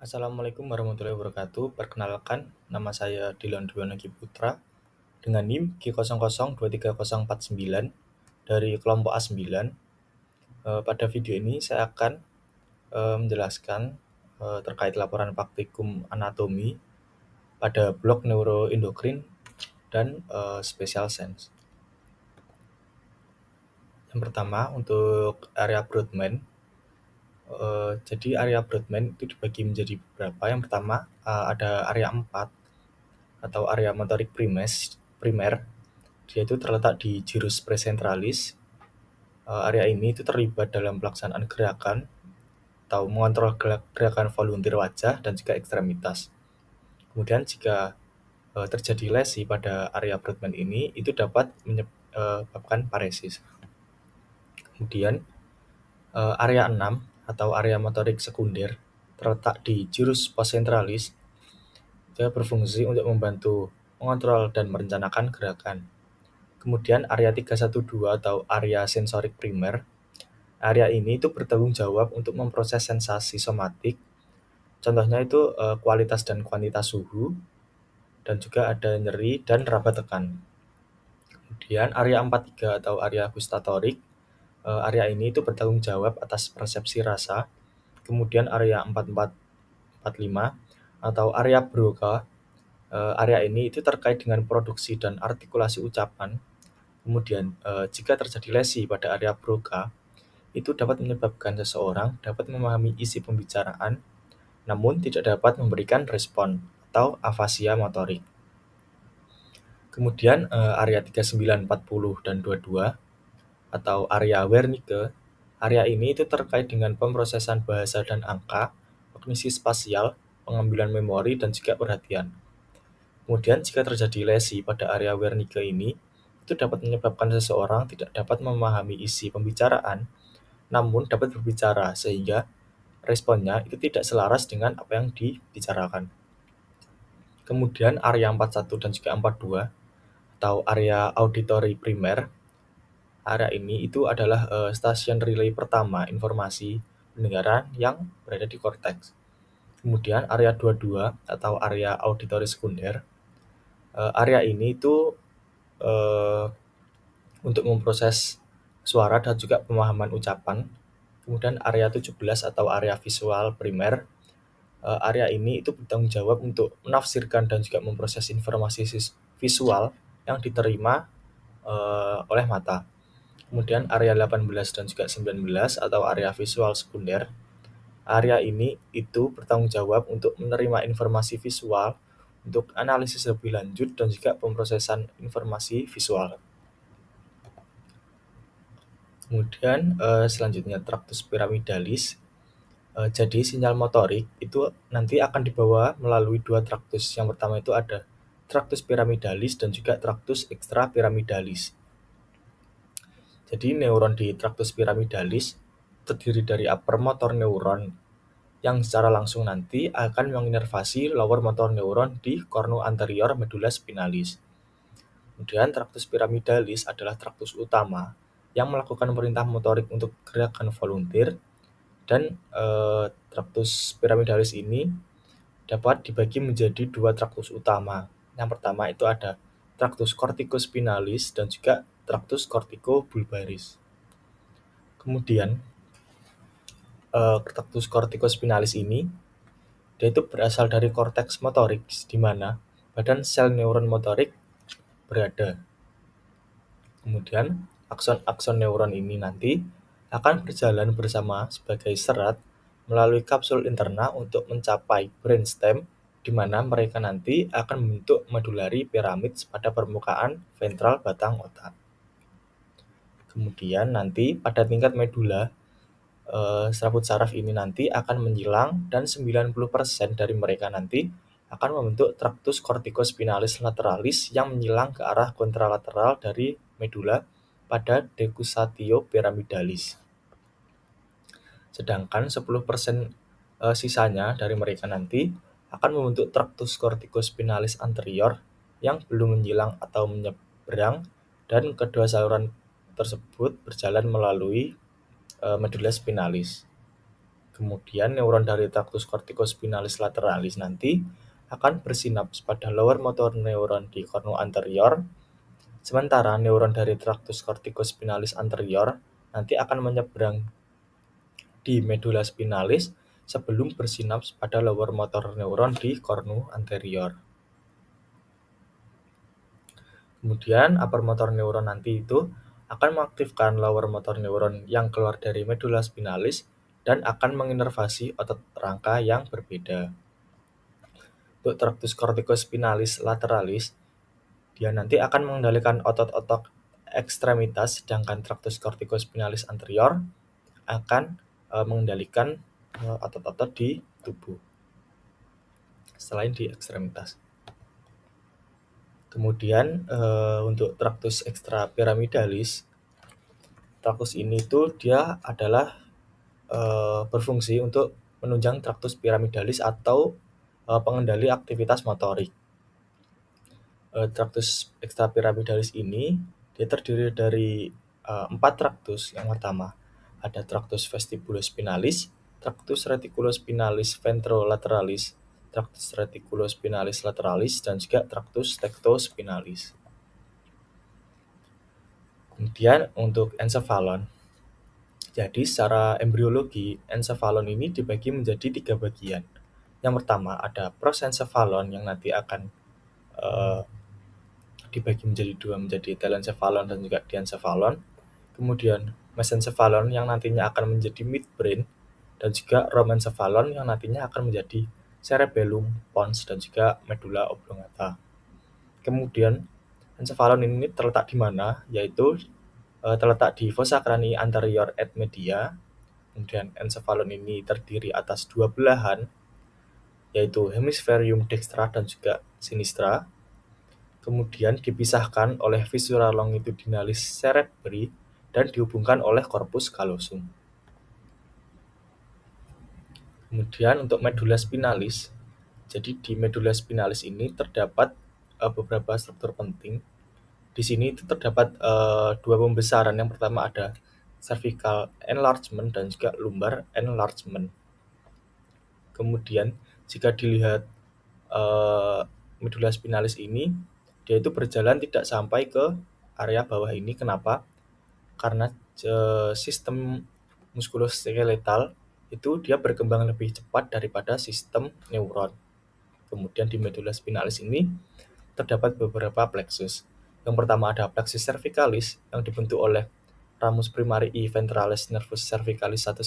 Assalamualaikum warahmatullahi wabarakatuh. Perkenalkan, nama saya Dilan Dwianagi Putra dengan NIM G00230049 dari kelompok A9. Pada video ini saya akan menjelaskan terkait laporan praktikum anatomi pada blok neuroendokrin dan special sense. Yang pertama, untuk area Brodmann. Jadi area Brodmann itu dibagi menjadi beberapa. Yang pertama ada area 4 atau area motorik primer. Dia itu terletak di gyrus presentralis. Area ini itu terlibat dalam pelaksanaan gerakan atau mengontrol gerakan volunteer wajah dan juga ekstremitas. Kemudian jika terjadi lesi pada area Brodmann ini, itu dapat menyebabkan paresis. Kemudian area 6 atau area motorik sekunder terletak di gyrus postcentralis. Dia berfungsi untuk membantu mengontrol dan merencanakan gerakan. Kemudian area 312 atau area sensorik primer. Area ini itu bertanggung jawab untuk memproses sensasi somatik. Contohnya itu kualitas dan kuantitas suhu, dan juga ada nyeri dan raba tekan. Kemudian area 43 atau area gustatorik. Area ini itu bertanggung jawab atas persepsi rasa. Kemudian area 4445 atau area Broca. Area ini itu terkait dengan produksi dan artikulasi ucapan. Kemudian jika terjadi lesi pada area Broca, itu dapat menyebabkan seseorang dapat memahami isi pembicaraan, namun tidak dapat memberikan respon atau afasia motorik. Kemudian area 39, 40, dan 22 atau area Wernicke. Area ini itu terkait dengan pemrosesan bahasa dan angka, kognisi spasial, pengambilan memori, dan juga perhatian. Kemudian jika terjadi lesi pada area Wernicke ini, itu dapat menyebabkan seseorang tidak dapat memahami isi pembicaraan, namun dapat berbicara sehingga responnya itu tidak selaras dengan apa yang dibicarakan. Kemudian area 41 dan juga 42 atau area auditory primer. Area ini itu adalah stasiun relay pertama informasi pendengaran yang berada di korteks. Kemudian area 22 atau area auditory sekunder. Area ini itu untuk memproses suara dan juga pemahaman ucapan. Kemudian area 17 atau area visual primer. Area ini itu bertanggung jawab untuk menafsirkan dan juga memproses informasi visual yang diterima oleh mata. Kemudian area 18 dan juga 19 atau area visual sekunder. Area ini itu bertanggung jawab untuk menerima informasi visual untuk analisis lebih lanjut dan juga pemrosesan informasi visual. Kemudian selanjutnya tractus piramidalis. Jadi sinyal motorik itu nanti akan dibawa melalui dua traktus. Yang pertama itu ada tractus piramidalis dan juga tractus extrapiramidalis. Jadi neuron di tractus piramidalis terdiri dari upper motor neuron yang secara langsung nanti akan menginervasi lower motor neuron di cornu anterior medulla spinalis. Kemudian tractus piramidalis adalah traktus utama yang melakukan perintah motorik untuk gerakan volunteer, dan tractus piramidalis ini dapat dibagi menjadi dua traktus utama. Yang pertama itu ada tractus corticospinalis dan juga tractus corticobulbaris. Kemudian tractus corticospinalis ini dia itu berasal dari korteks motorik di mana badan sel neuron motorik berada. Kemudian akson-akson neuron ini nanti akan berjalan bersama sebagai serat melalui kapsul interna untuk mencapai brainstem, di mana mereka nanti akan membentuk medullary pyramids pada permukaan ventral batang otak. Kemudian nanti pada tingkat medulla, serabut saraf ini nanti akan menyilang dan 90% dari mereka nanti akan membentuk tractus corticospinalis lateralis yang menyilang ke arah kontralateral dari medulla pada decussatio piramidalis. Sedangkan 10% sisanya dari mereka nanti akan membentuk tractus corticospinalis anterior yang belum menyilang atau menyeberang, dan kedua saluran tersebut berjalan melalui medulla spinalis. Kemudian neuron dari tractus corticospinalis lateralis nanti akan bersinaps pada lower motor neuron di kornu anterior, sementara neuron dari tractus corticospinalis anterior nanti akan menyeberang di medula spinalis sebelum bersinaps pada lower motor neuron di kornu anterior. Kemudian upper motor neuron nanti itu akan mengaktifkan lower motor neuron yang keluar dari medula spinalis dan akan menginervasi otot rangka yang berbeda. Untuk tractus corticospinalis lateralis, dia nanti akan mengendalikan otot-otot ekstremitas, sedangkan tractus corticospinalis anterior akan mengendalikan otot-otot di tubuh selain di ekstremitas. Kemudian untuk tractus extrapyramidalis, tractus ini tuh dia adalah berfungsi untuk menunjang tractus pyramidalis atau pengendali aktivitas motorik. Tractus extrapyramidalis ini dia terdiri dari 4 traktus. Yang pertama ada tractus vestibulospinalis, tractus reticulospinalis ventrolateralis, tractus reticulospinalis lateralis, dan juga tractus tectospinalis. Kemudian untuk encephalon. Jadi secara embriologi, encephalon ini dibagi menjadi 3 bagian. Yang pertama ada prosencephalon yang nanti akan dibagi menjadi 2, menjadi telencephalon dan juga diencephalon. Kemudian mesencephalon yang nantinya akan menjadi midbrain, dan juga romencephalon yang nantinya akan menjadi cerebellum, pons, dan juga medulla oblongata. Kemudian encephalon ini terletak di mana? Yaitu terletak di fossa cranii anterior et media. Kemudian encephalon ini terdiri atas 2 belahan, yaitu hemisferium dextra dan juga sinistra. Kemudian dipisahkan oleh viscera longitudinalis cerebri dan dihubungkan oleh corpus callosum. Kemudian untuk medulla spinalis, jadi di medulla spinalis ini terdapat beberapa struktur penting. Di sini itu terdapat 2 pembesaran. Yang pertama ada cervical enlargement dan juga lumbar enlargement. Kemudian jika dilihat medulla spinalis ini, dia itu berjalan tidak sampai ke area bawah ini. Kenapa? Karena sistem muskuloskeletal itu dia berkembang lebih cepat daripada sistem neuron. Kemudian di medulla spinalis ini terdapat beberapa plexus. Yang pertama ada plexus cervicalis yang dibentuk oleh ramus primarii ventralis nervus cervicalis 1-5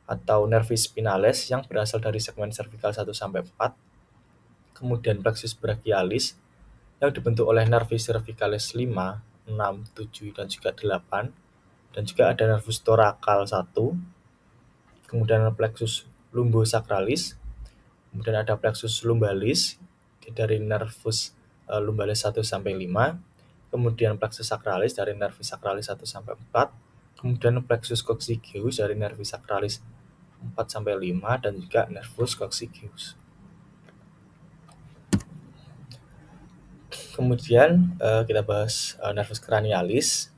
atau nervis spinales yang berasal dari segmen cervical 1-4. Kemudian plexus brachialis yang dibentuk oleh nervis cervicalis 5, 6, 7, dan juga 8. Dan juga ada nervus thoracal 1. Kemudian plexus lumbosacralis. Kemudian ada plexus lumbalis dari nervus lumbalis 1-5. Kemudian plexus sacralis dari nervus sacralis 1-4. Kemudian plexus coccygeus dari nervus sacralis 4-5 dan juga nervus coccygeus. Kemudian kita bahas nervus cranialis.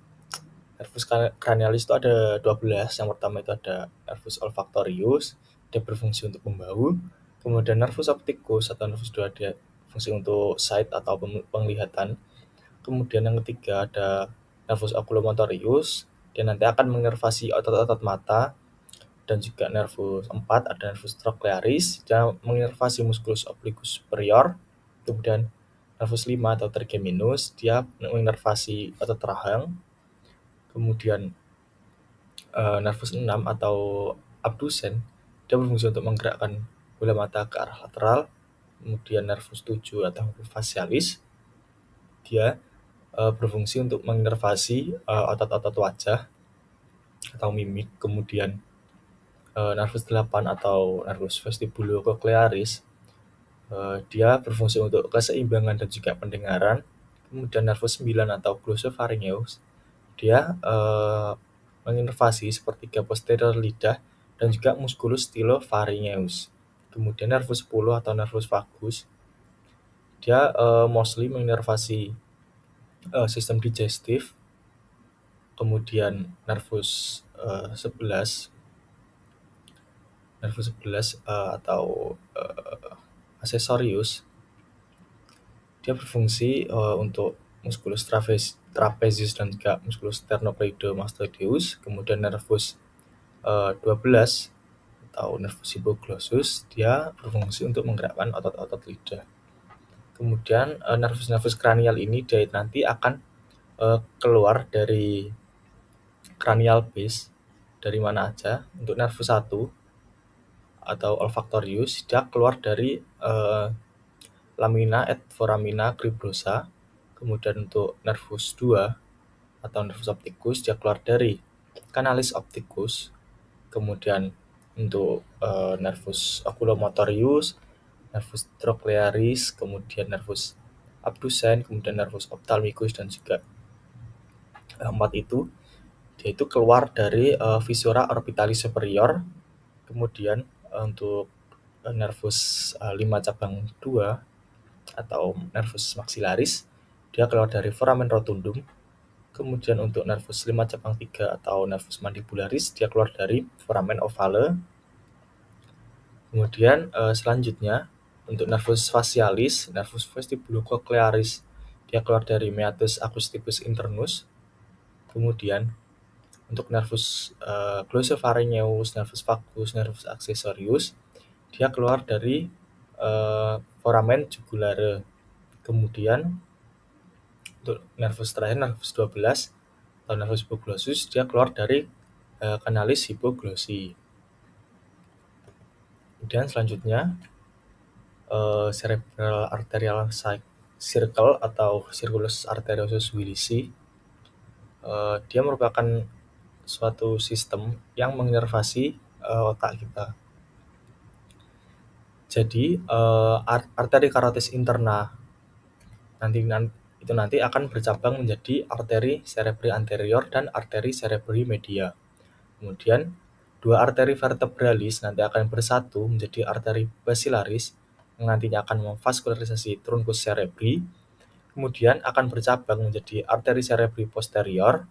Nervus cranialis itu ada 12. Yang pertama itu ada nervus olfactorius, dia berfungsi untuk membau. Kemudian nervus opticus atau nervus 2, dia fungsi untuk sight atau penglihatan. Kemudian yang ketiga ada nervus oculomotorius, dia nanti akan menginervasi otot-otot mata. Dan juga nervus 4 ada nervus trochlearis, dia menginervasi musculus obliquus superior. Kemudian nervus 5 atau trigeminus, dia menginervasi otot rahang. Kemudian nervus 6 atau abdusen, dia berfungsi untuk menggerakkan bola mata ke arah lateral. Kemudian nervus 7 atau facialis, dia berfungsi untuk menginervasi otot-otot wajah atau mimik. Kemudian nervus 8 atau nervus vestibulocochlearis, dia berfungsi untuk keseimbangan dan juga pendengaran. Kemudian nervus 9 atau glossopharyngeus, dia menginervasi sepertiga posterior lidah dan juga musculus stylofaryngeus. Kemudian nervus 10 atau nervus vagus, dia mostly menginervasi sistem digestif. Kemudian nervus 11 nervus 11 atau accesorius, dia berfungsi untuk musculus trapezius dan juga musculus sternocleidomastoideus. Kemudian nervus 12 atau nervus hypoglossus, dia berfungsi untuk menggerakkan otot-otot lidah. Kemudian nervus-nervus kranial ini dia nanti akan keluar dari cranial base. Dari mana aja? Untuk nervus 1 atau olfactorius, dia keluar dari lamina et foramina cribrosa. Kemudian untuk nervus 2 atau nervus opticus, dia keluar dari canalis opticus. Kemudian untuk nervus oculomotorius, nervus trochlearis, kemudian nervus abducens, kemudian nervus ophthalmicus, dan juga empat itu dia itu keluar dari viscera orbitalis superior. Kemudian untuk nervus 5 cabang 2 atau nervus maxillaris, dia keluar dari foramen rotundum. Kemudian untuk nervus 5 cabang 3 atau nervus mandibularis, dia keluar dari foramen ovale. Kemudian selanjutnya untuk nervus facialis, nervus vestibulocochlearis, dia keluar dari meatus acousticus internus. Kemudian untuk nervus glossopharyngeus, nervus vagus, nervus accessorius, dia keluar dari foramen jugulare. Kemudian untuk nervus terakhir, nervus 12 atau nervus hypoglossus, dia keluar dari canalis hypoglossi. Kemudian selanjutnya cerebral arterial circle atau circulus arteriosus Willisi, dia merupakan suatu sistem yang menginervasi otak kita. Jadi arteri carotis interna nanti akan bercabang menjadi arteri cerebri anterior dan arteri cerebri media. Kemudian dua arteri vertebralis nanti akan bersatu menjadi arteri basilaris yang nantinya akan memvaskularisasi truncus cerebri. Kemudian akan bercabang menjadi arteri cerebri posterior.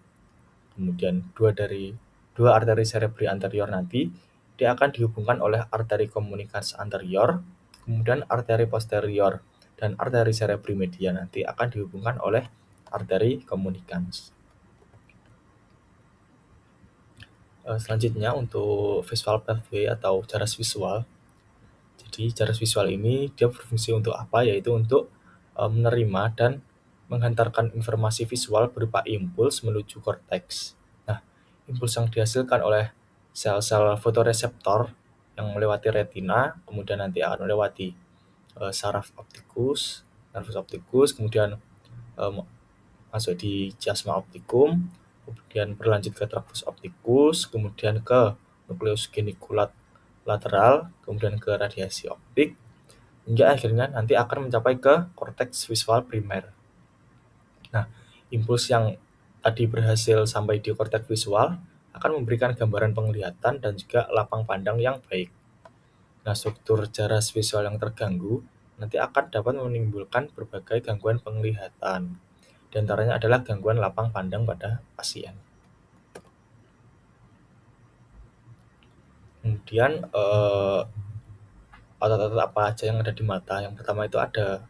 Kemudian dua arteri cerebri anterior nanti dia akan dihubungkan oleh arteri communicans anterior. Kemudian arteri posterior dan arteri cerebri media nanti akan dihubungkan oleh arteri communicans. Selanjutnya untuk visual pathway atau jaras visual. Jadi jaras visual ini dia berfungsi untuk apa? Yaitu untuk menerima dan menghantarkan informasi visual berupa impuls menuju korteks. Nah, impuls yang dihasilkan oleh sel-sel fotoreseptor yang melewati retina, kemudian nanti akan melewati saraf optikus, nervus opticus, kemudian masuk di chiasma opticum, kemudian berlanjut ke tractus opticus, kemudian ke nucleus geniculat lateral, kemudian ke radiasi optik, hingga akhirnya nanti akan mencapai ke korteks visual primer. Nah, impuls yang tadi berhasil sampai di korteks visual akan memberikan gambaran penglihatan dan juga lapang pandang yang baik. Nah, struktur jaras visual yang terganggu nanti akan dapat menimbulkan berbagai gangguan penglihatan. Di antaranya adalah gangguan lapang pandang pada pasien. Kemudian otot-otot apa aja yang ada di mata? Yang pertama itu ada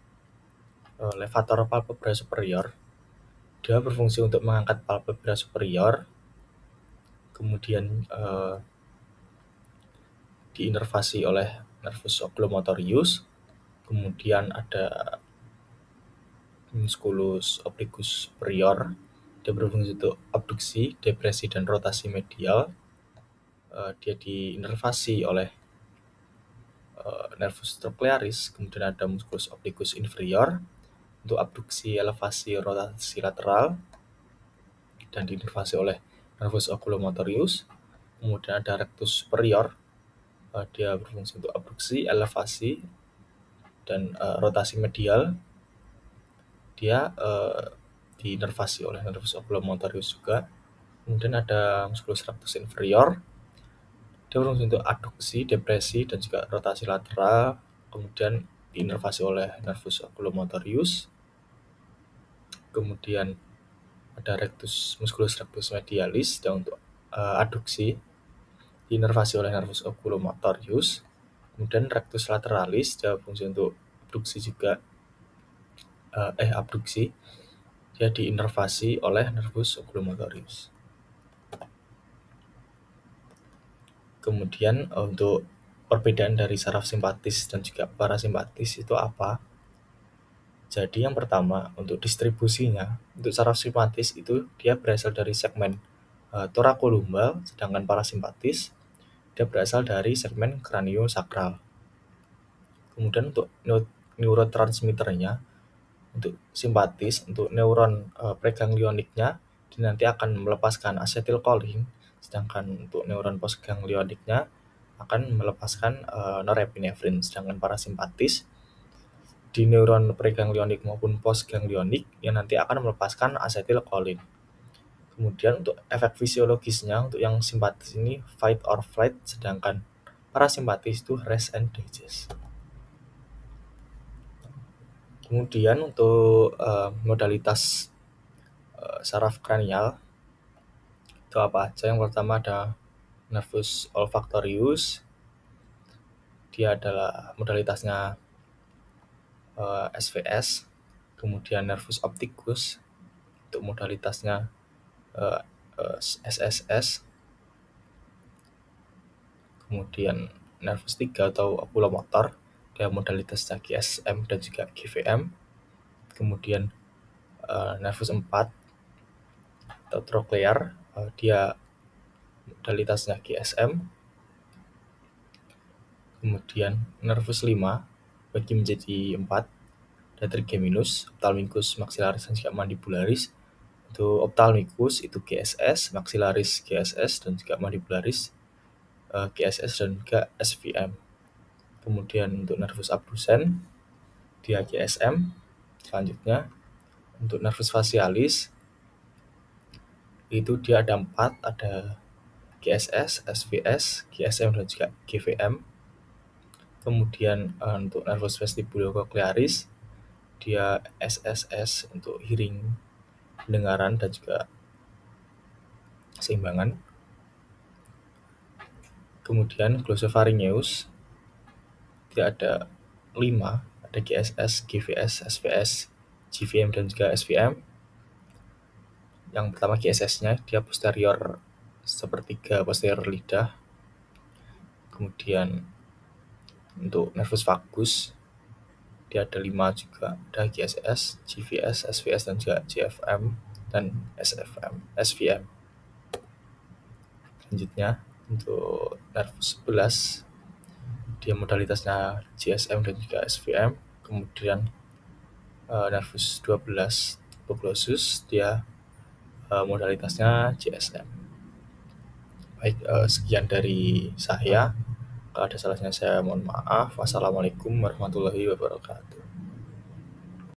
levator palpebra superior. Dia berfungsi untuk mengangkat palpebra superior. Kemudian diinervasi oleh nervus oculomotorius. Kemudian ada musculus obliquus superior. Dia berfungsi untuk abduksi, depresi, dan rotasi medial. Dia diinervasi oleh nervus trochlearis. Kemudian ada musculus obliquus inferior untuk abduksi, elevasi, rotasi lateral, dan diinervasi oleh nervus oculomotorius. Kemudian ada rectus superior, dia berfungsi untuk abduksi, elevasi, dan rotasi medial. Dia diinervasi oleh nervus oculomotorius juga. Kemudian ada musculus rectus inferior, dia berfungsi untuk adduksi, depresi, dan juga rotasi lateral. Kemudian diinervasi oleh nervus oculomotorius. Kemudian ada musculus rectus medialis, dan untuk adduksi. diinervasi oleh nervus oculomotorius. Kemudian rectus lateralis, dia fungsi untuk abduksi juga, abduksi, dia diinervasi oleh nervus oculomotorius. Kemudian untuk perbedaan dari saraf simpatis dan juga parasimpatis itu apa? Jadi yang pertama, untuk distribusinya, untuk saraf simpatis itu dia berasal dari segmen thoracolumbar, sedangkan parasimpatis dia berasal dari segmen craniosacral. Kemudian untuk neurotransmitternya, untuk simpatis, untuk neuron preganglioniknya dia nanti akan melepaskan asetilkolin, sedangkan untuk neuron postganglioniknya akan melepaskan norepinefrin. Sedangkan parasimpatis di neuron preganglionik maupun postganglionik yang nanti akan melepaskan asetilkolin. Kemudian untuk efek fisiologisnya, untuk yang simpatis ini fight or flight, sedangkan parasimpatis itu rest and digest. Kemudian untuk modalitas saraf kranial itu apa aja? Yang pertama ada nervus olfactorius, dia adalah modalitasnya SVS. Kemudian nervus opticus, untuk modalitasnya SSS. Kemudian nervus 3 atau oculomotor, dia modalitasnya GSM dan juga GVM. Kemudian nervus 4 atau troclear, dia modalitasnya GSM. Kemudian nervus 5 bagi menjadi 4, ada trigeminus, ophthalmicus, maxillaris, dan juga mandibularis. Untuk ophthalmicus itu GSS, maxillaris GSS, dan juga mandibularis GSS dan juga SVM. Kemudian untuk nervus abducens dia GSM. Selanjutnya untuk nervus facialis itu dia ada 4, ada GSS, SVS, GSM, dan juga GVM. Kemudian untuk nervus vestibulocochlearis dia SSS untuk hearing, pendengaran, dan juga keseimbangan. Kemudian glossopharyngeus dia ada 5, ada GSS, GVS, SVS, GVM, dan juga SVM. Yang pertama GSS-nya dia posterior sepertiga posterior lidah. Kemudian untuk nervus vagus dia ada 5 juga, ada GSS, GVS, SVS, dan juga GFM dan SVM. Selanjutnya untuk nervus 11 dia modalitasnya GSM dan juga SVM. Kemudian nervus 12 hypoglossus dia modalitasnya GSM. Baik, sekian dari saya. Kalau ada salahnya saya mohon maaf. Wassalamualaikum warahmatullahi wabarakatuh.